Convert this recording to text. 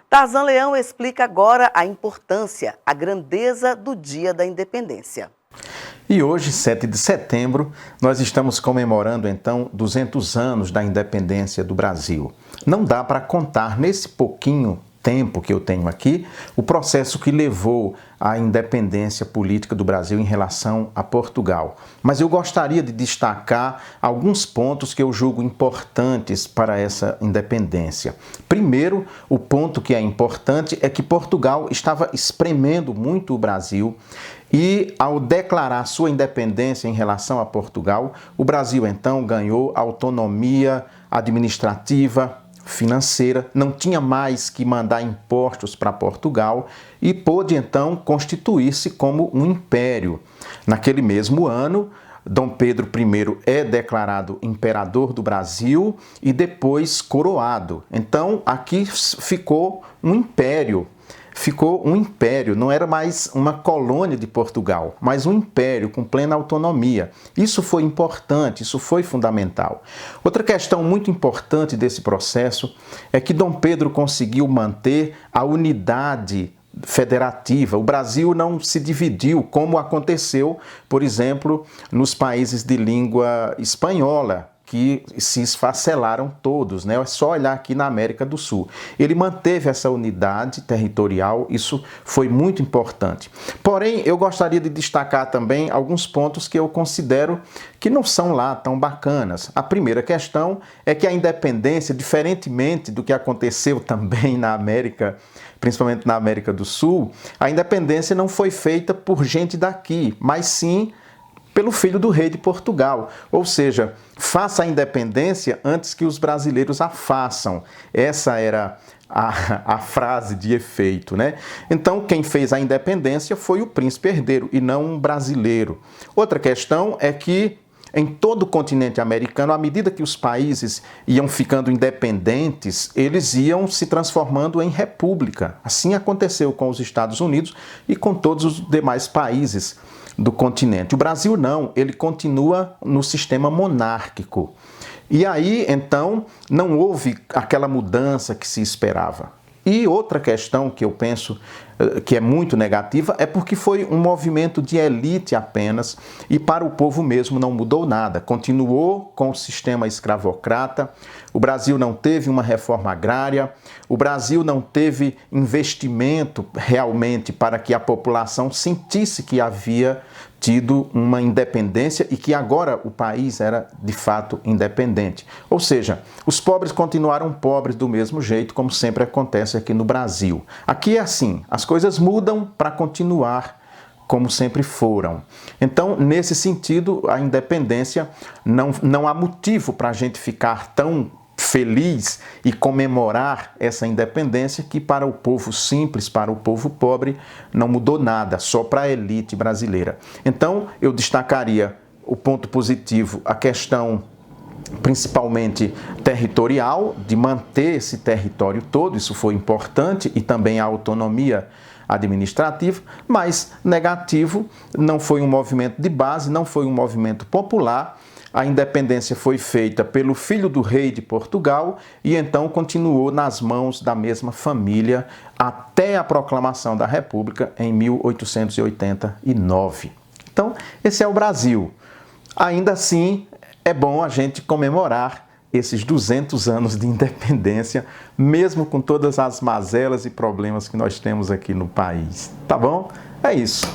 Tarzan Leão explica agora a importância, a grandeza do Dia da Independência. E hoje, 7 de setembro, nós estamos comemorando, então, 200 anos da independência do Brasil. Não dá para contar nesse pouquinho tempo que eu tenho aqui o processo que levou à independência política do Brasil em relação a Portugal. Mas eu gostaria de destacar alguns pontos que eu julgo importantes para essa independência. Primeiro, o ponto que é importante é que Portugal estava espremendo muito o Brasil e, ao declarar sua independência em relação a Portugal, o Brasil então ganhou autonomia administrativa, financeira, não tinha mais que mandar impostos para Portugal e pôde então constituir-se como um império. Naquele mesmo ano, Dom Pedro I é declarado imperador do Brasil e depois coroado. Então, aqui ficou um império. Não era mais uma colônia de Portugal, mas um império com plena autonomia. Isso foi importante, isso foi fundamental. Outra questão muito importante desse processo é que Dom Pedro conseguiu manter a unidade federativa. O Brasil não se dividiu, como aconteceu, por exemplo, nos países de língua espanhola, que se esfacelaram todos, né? É só olhar aqui na América do Sul. Ele manteve essa unidade territorial, isso foi muito importante. Porém, eu gostaria de destacar também alguns pontos que eu considero que não são lá tão bacanas. A primeira questão é que a independência, diferentemente do que aconteceu também na América, principalmente na América do Sul, a independência não foi feita por gente daqui, mas sim pelo filho do rei de Portugal. Ou seja, faça a independência antes que os brasileiros a façam. Essa era a frase de efeito, né? Então, quem fez a independência foi o príncipe herdeiro e não um brasileiro. Outra questão é que em todo o continente americano, à medida que os países iam ficando independentes, eles iam se transformando em república. Assim aconteceu com os Estados Unidos e com todos os demais países do continente. O Brasil não, ele continua no sistema monárquico. E aí, então, não houve aquela mudança que se esperava. E outra questão que eu penso que é muito negativa é porque foi um movimento de elite apenas e para o povo mesmo não mudou nada. Continuou com o sistema escravocrata, o Brasil não teve uma reforma agrária, o Brasil não teve investimento realmente para que a população sentisse que havia tido uma independência e que agora o país era de fato independente. Ou seja, os pobres continuaram pobres do mesmo jeito, como sempre acontece aqui no Brasil. Aqui é assim, as coisas mudam para continuar como sempre foram. Então, nesse sentido, a independência não há motivo para a gente ficar tão feliz e comemorar essa independência que para o povo simples, para o povo pobre, não mudou nada, só para a elite brasileira. Então, eu destacaria o ponto positivo, a questão principalmente territorial, de manter esse território todo, isso foi importante, e também a autonomia administrativa, mas negativo, não foi um movimento de base, não foi um movimento popular. A independência foi feita pelo filho do rei de Portugal e então continuou nas mãos da mesma família até a proclamação da República em 1889. Então, esse é o Brasil. Ainda assim, é bom a gente comemorar esses 200 anos de independência, mesmo com todas as mazelas e problemas que nós temos aqui no país. Tá bom? É isso.